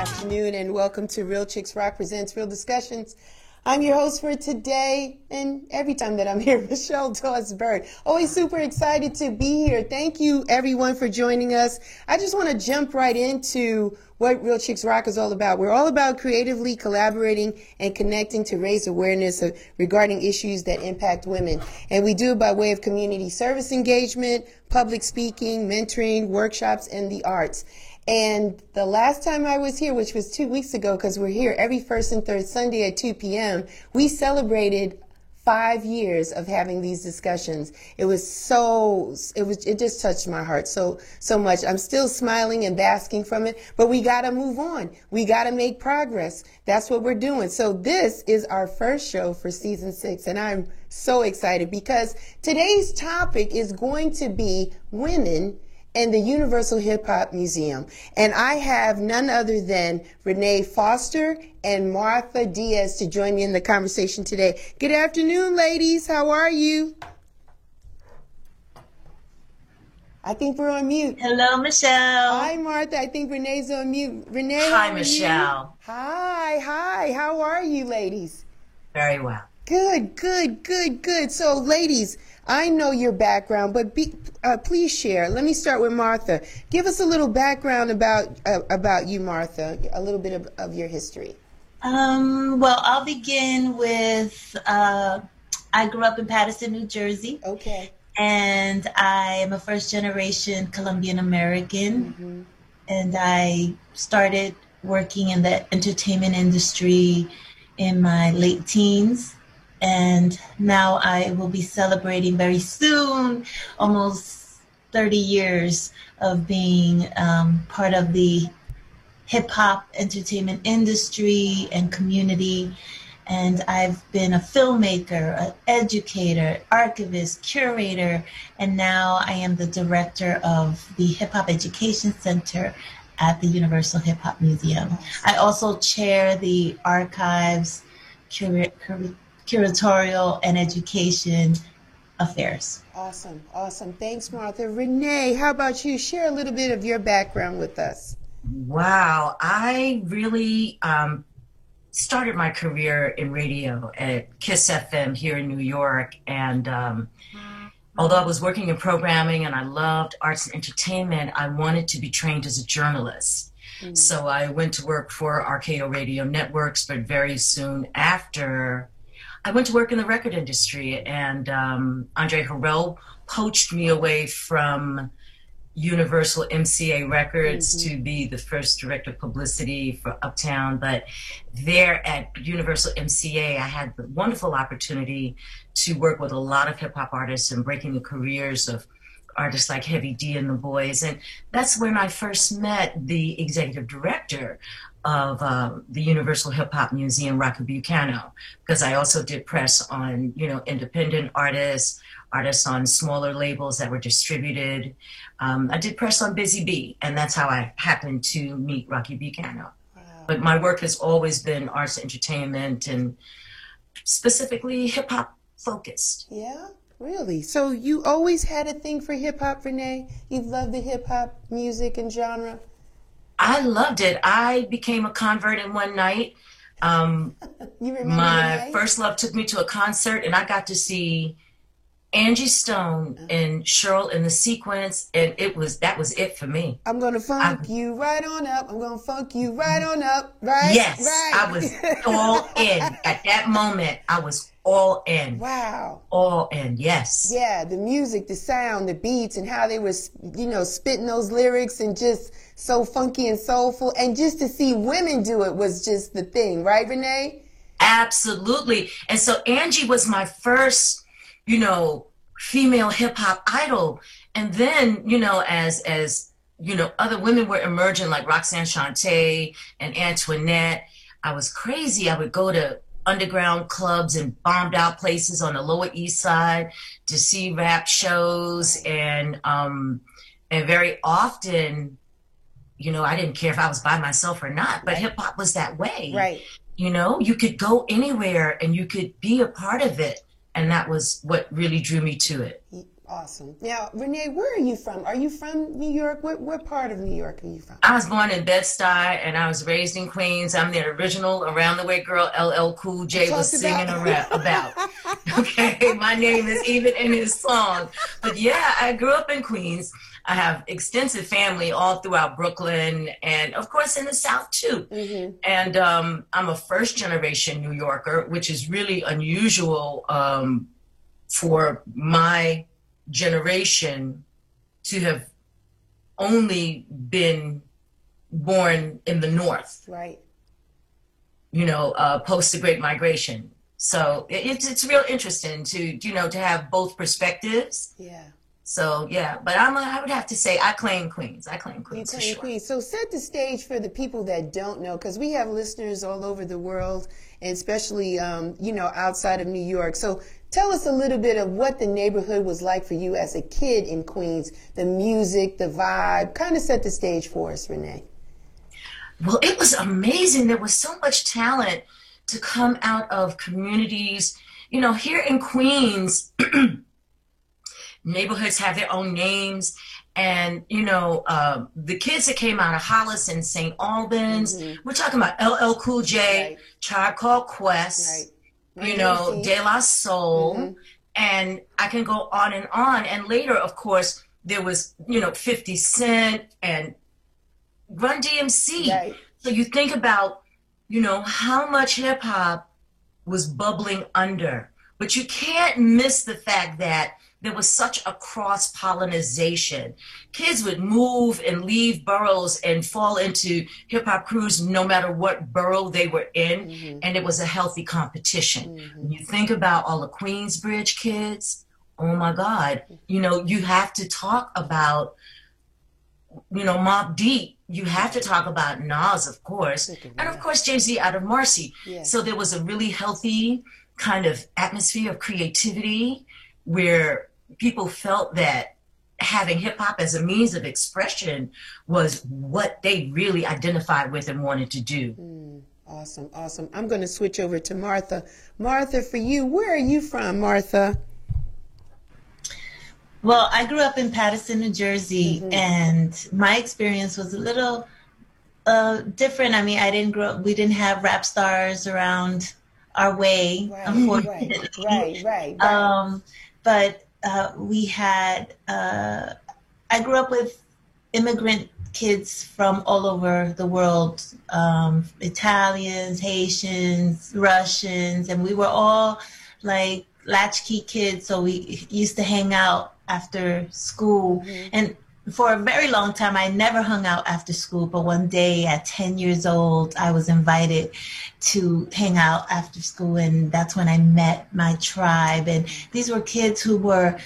afternoon, and welcome to Real Chicks Rock Presents Real Discussions. I'm your host for today, and every time that I'm here, Michelle Dawes Bird. Always super excited to be here. Thank you, everyone, for joining us. I just want to jump right into what Real Chicks Rock is all about. We're all about creatively collaborating and connecting to raise awareness regarding issues that impact women. And we do it by way of community service engagement, public speaking, mentoring, workshops, and the arts. And the last time I was here, which was 2 weeks ago, because we're here every first and third Sunday at 2 p.m., we celebrated 5 years of having these discussions. It just touched my heart so much. I'm still smiling and basking from it, but we got to move on. We got to make progress. That's what we're doing. So this is our first show for season 6, and I'm so excited because today's topic is going to be women and the Universal Hip Hop Museum. And I have none other than Renee Foster and Martha Diaz to join me in the conversation today. Good afternoon, ladies. How are you? I think we're on mute. Hello, Michelle. Hi, Martha. I think Renee's on mute. Renee, hi, Michelle. You? Hi. How are you, ladies? Very well. Good. So, ladies, I know your background, but please share. Let me start with Martha. Give us a little background about you, Martha, a little bit of your history. Well, I'll begin with, I grew up in Paterson, New Jersey. Okay. And I am a first-generation Colombian American. Mm-hmm. And I started working in the entertainment industry in my late teens. And now I will be celebrating very soon, almost 30 years of being part of the hip-hop entertainment industry and community. And I've been a filmmaker, an educator, archivist, curator, and now I am the director of the Hip Hop Education Center at the Universal Hip Hop Museum. I also chair the archives, curatorial and education affairs. Awesome. Thanks, Martha. Renee, how about you? Share a little bit of your background with us. Wow. I really started my career in radio at KISS FM here in New York. And although I was working in programming and I loved arts and entertainment, I wanted to be trained as a journalist. Mm-hmm. So I went to work for RKO Radio Networks, but very soon after, I went to work in the record industry, and Andre Harrell poached me away from Universal MCA Records to be the first director of publicity for Uptown. But there at Universal MCA, I had the wonderful opportunity to work with a lot of hip hop artists and breaking the careers of artists like Heavy D and the Boys. And that's when I first met the executive director of the Universal Hip Hop Museum, Rocky Bucano, because I also did press on, independent artists on smaller labels that were distributed. I did press on Busy Bee, and that's how I happened to meet Rocky Bucano. Wow. But my work has always been arts, entertainment, and specifically hip hop focused. Yeah, really? So you always had a thing for hip hop, Renee? You love the hip hop music and genre? I loved it. I became a convert in one night. My first love took me to a concert, and I got to see Angie Stone and Cheryl in the Sequence, and that was it for me. I'm gonna funk you right on up. I'm gonna funk you right on up. Right? Yes, right. I was all in. At that moment, I was all in. Wow. All in, yes. Yeah, the music, the sound, the beats, and how they were, spitting those lyrics and just so funky and soulful. And just to see women do it was just the thing, right, Renee? Absolutely. And so Angie was my first, female hip hop idol. And then, as other women were emerging like Roxanne Shante and Antoinette, I was crazy. I would go to underground clubs and bombed out places on the Lower East Side to see rap shows. And very often, I didn't care if I was by myself or not, but hip hop was that way. Right. You could go anywhere and you could be a part of it. And that was what really drew me to it. Awesome. Now, Renee, where are you from? Are you from New York? What part of New York are you from? I was born in Bed-Stuy and I was raised in Queens. I'm the original Around the Way girl LL Cool J was singing about. Okay, my name is even in his song. But yeah, I grew up in Queens. I have extensive family all throughout Brooklyn and, of course, in the South, too. Mm-hmm. And I'm a first-generation New Yorker, which is really unusual for my generation to have only been born in the North. Right. You know, post the Great Migration. So it's real interesting to have both perspectives. Yeah. So yeah, but I would have to say I claim Queens. I claim Queens for sure. Queens. So set the stage for the people that don't know, because we have listeners all over the world, and especially outside of New York. So tell us a little bit of what the neighborhood was like for you as a kid in Queens. The music, the vibe. Kind of set the stage for us, Renee. Well, it was amazing. There was so much talent to come out of communities. You know, here in Queens. Neighborhoods have their own names, and the kids that came out of Hollis and St. Albans, we're talking about LL Cool J, Right. Tribe Called Quest, Right. De La Soul, and I can go on. And later, of course, there was 50 Cent and Run DMC. Right. So you think about how much hip hop was bubbling under, but you can't miss the fact that there was such a cross-pollination. Kids would move and leave boroughs and fall into hip-hop crews no matter what borough they were in, and it was a healthy competition. When you think about all the Queensbridge kids, oh my God, you have to talk about, Mobb Deep. You have to talk about Nas, of course, and of course Jay-Z out of Marcy. Yeah. So there was a really healthy kind of atmosphere of creativity where people felt that having hip hop as a means of expression was what they really identified with and wanted to do. Awesome, awesome. I'm going to switch over to Martha. Martha, for you, where are you from, Martha? Well, I grew up in Paterson, New Jersey, and my experience was a little different. I mean, I didn't grow up, we didn't have rap stars around our way, unfortunately. Right. But we had, I grew up with immigrant kids from all over the world, Italians, Haitians, Russians, and we were all like latchkey kids. So we used to hang out after school. And for a very long time, I never hung out after school, but one day at 10 years old, I was invited to hang out after school, and that's when I met my tribe. And these were kids who were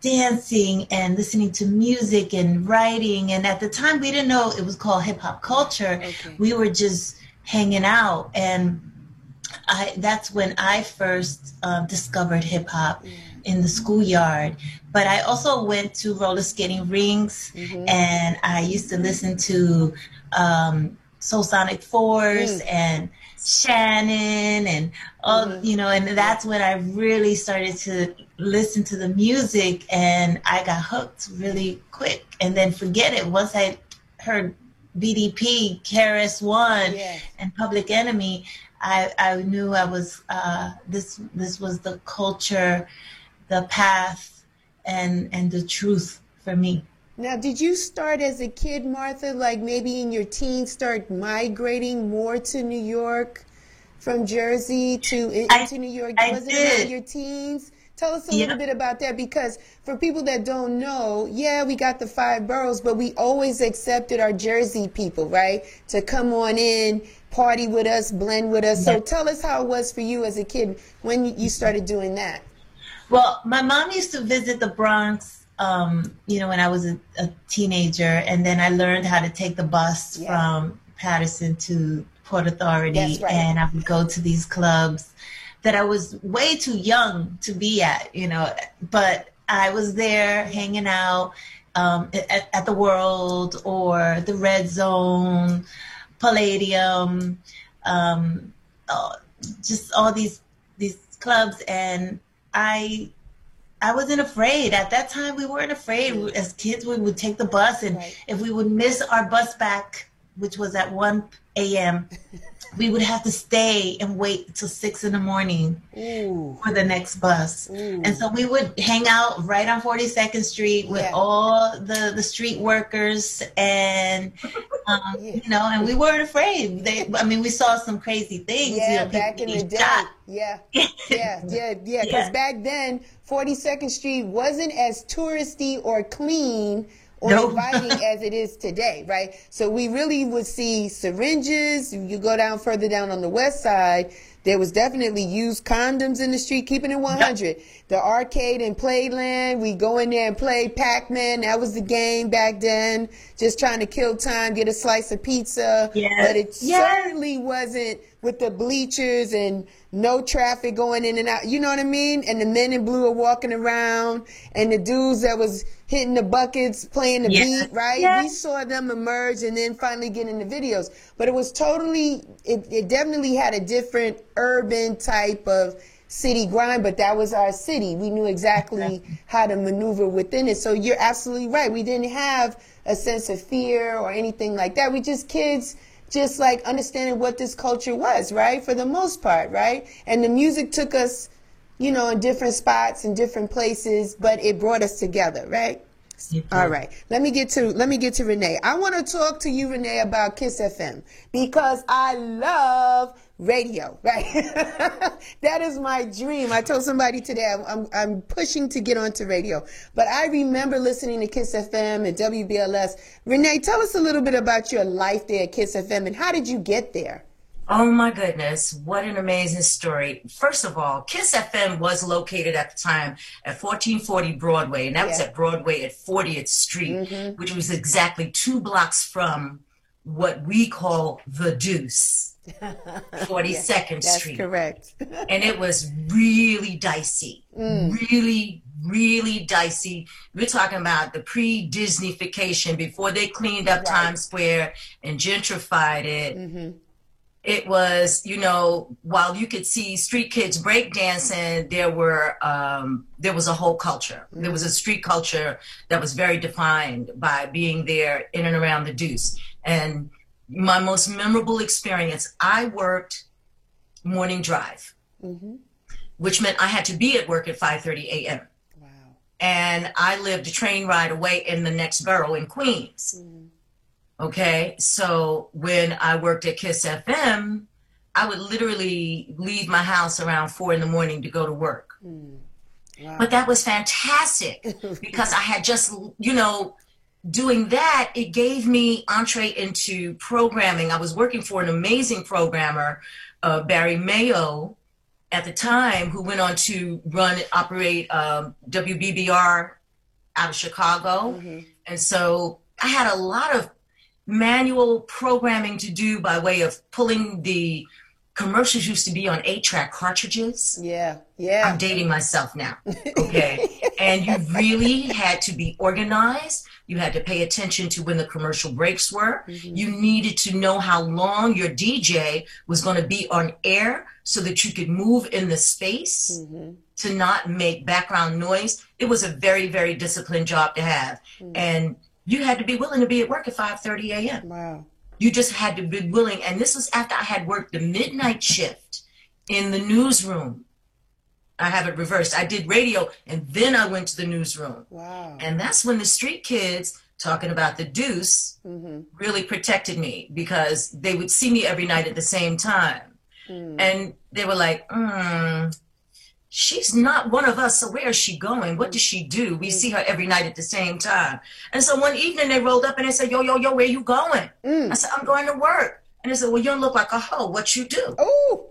dancing and listening to music and writing, and at the time, we didn't know it was called hip-hop culture. We were just hanging out, and that's when I first discovered hip-hop in the schoolyard. But I also went to roller skating rinks, and I used to listen to Soul Sonic Force and Shannon and all, and that's when I really started to listen to the music, and I got hooked really quick. And then forget it. Once I heard BDP, KRS-One, and Public Enemy, I knew I was this was the culture, the path, and the truth for me. Now, did you start as a kid, Martha, like maybe in your teens, start migrating more to New York from Jersey into New York? Was it around your teens? Tell us a little bit about that, because for people that don't know, we got the 5 boroughs, but we always accepted our Jersey people, right, to come on in, party with us, blend with us. So tell us how it was for you as a kid when you started doing that. Well, my mom used to visit the Bronx, when I was a teenager, and then I learned how to take the bus from Paterson to Port Authority, and I would go to these clubs that I was way too young to be at, but I was there hanging out at the World or the Red Zone, Palladium, just all these clubs, and I I wasn't afraid. At that time, we weren't afraid. As kids, we would take the bus, and Right. if we would miss our bus back, which was at 1 a.m., we would have to stay and wait till 6 in the morning Ooh. for the next bus. Ooh. And so we would hang out right on 42nd Street with Yeah. all the street workers, and Yeah. you know, and we weren't afraid. I mean, we saw some crazy things. Yeah, you know, people back in the getting day. shot. Yeah. Yeah. Because Yeah. back then, 42nd Street wasn't as touristy or clean or No. inviting as it is today, right? So we really would see syringes. You go down further down on the west side, there was definitely used condoms in the street, keeping it 100. The arcade and playland, we go in there and play Pac-Man. That was the game back then. Just trying to kill time, get a slice of pizza. Yes. But it Yes. certainly wasn't with the bleachers and no traffic going in and out. You know what I mean? And the men in blue are walking around, and the dudes that was hitting the buckets, playing the Yes. beat, right? Yes. We saw them emerge and then finally get in the videos. But it was totally, it definitely had a different urban type of city grind, but that was our city. We knew exactly how to maneuver within it. So you're absolutely right. We didn't have a sense of fear or anything like that. We just kids just like understanding what this culture was, right? For the most part, right? And the music took us, you know, in different spots and different places, but it brought us together, right? All right. Let me get to Renee. I want to talk to you, Renee, about Kiss FM because I love radio, right? That is my dream. I told somebody today I'm pushing to get onto radio, but I remember listening to Kiss FM and WBLS. Renee, tell us a little bit about your life there at Kiss FM and how did you get there? Oh my goodness, what an amazing story. First of all, Kiss FM was located at the time at 1440 Broadway, and that was Yeah. at Broadway at 40th Street, which was exactly 2 blocks from what we call the Deuce, 42nd That's Street. correct. And it was really dicey, really, really dicey. We're talking about the pre-Disneyfication, before they cleaned up Right. Times Square and gentrified it. It was, you know, while you could see street kids breakdancing, there was a whole culture. There was a street culture that was very defined by being there in and around the Deuce. And my most memorable experience, I worked morning drive, which meant I had to be at work at 5:30 a.m. Wow. And I lived a train ride away in the next borough in Queens. Okay, so when I worked at Kiss FM, I would literally leave my house around 4 in the morning to go to work. Wow. But that was fantastic because I had just, you know, doing that, it gave me entree into programming. I was working for an amazing programmer, Barry Mayo, at the time, who went on to operate WBBR out of Chicago. And so I had a lot of manual programming to do by way of pulling the commercials. Used to be on 8-track cartridges. Yeah. I'm dating myself now. Okay. And you really had to be organized. You had to pay attention to when the commercial breaks were. You needed to know how long your DJ was going to be on air so that you could move in the space to not make background noise. It was a very, very disciplined job to have. And you had to be willing to be at work at 5:30 a.m. Wow. You just had to be willing. And this was after I had worked the midnight shift in the newsroom. I have it reversed. I did radio and then I went to the newsroom. Wow. And that's when the street kids, talking about the Deuce, really protected me because they would see me every night at the same time. And they were like, she's not one of us, so where is she going? What does she do? We see her every night at the same time. And so one evening they rolled up and they said, yo, where you going? I said, I'm going to work. And they said, well, you don't look like a hoe. What you do? Oh.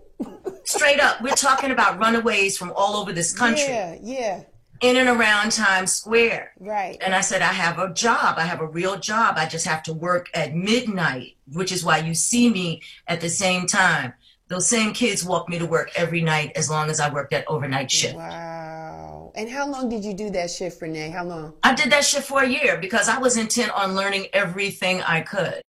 Straight up, we're talking about runaways from all over this country. Yeah. In and around Times Square. Right. And I said, I have a job. I have a real job. I just have to work at midnight, which is why you see me at the same time. Those same kids walked me to work every night as long as I worked that overnight shift. Wow. And how long did you do that shift, Renee? How long? I did that shift for a year because I was intent on learning everything I could.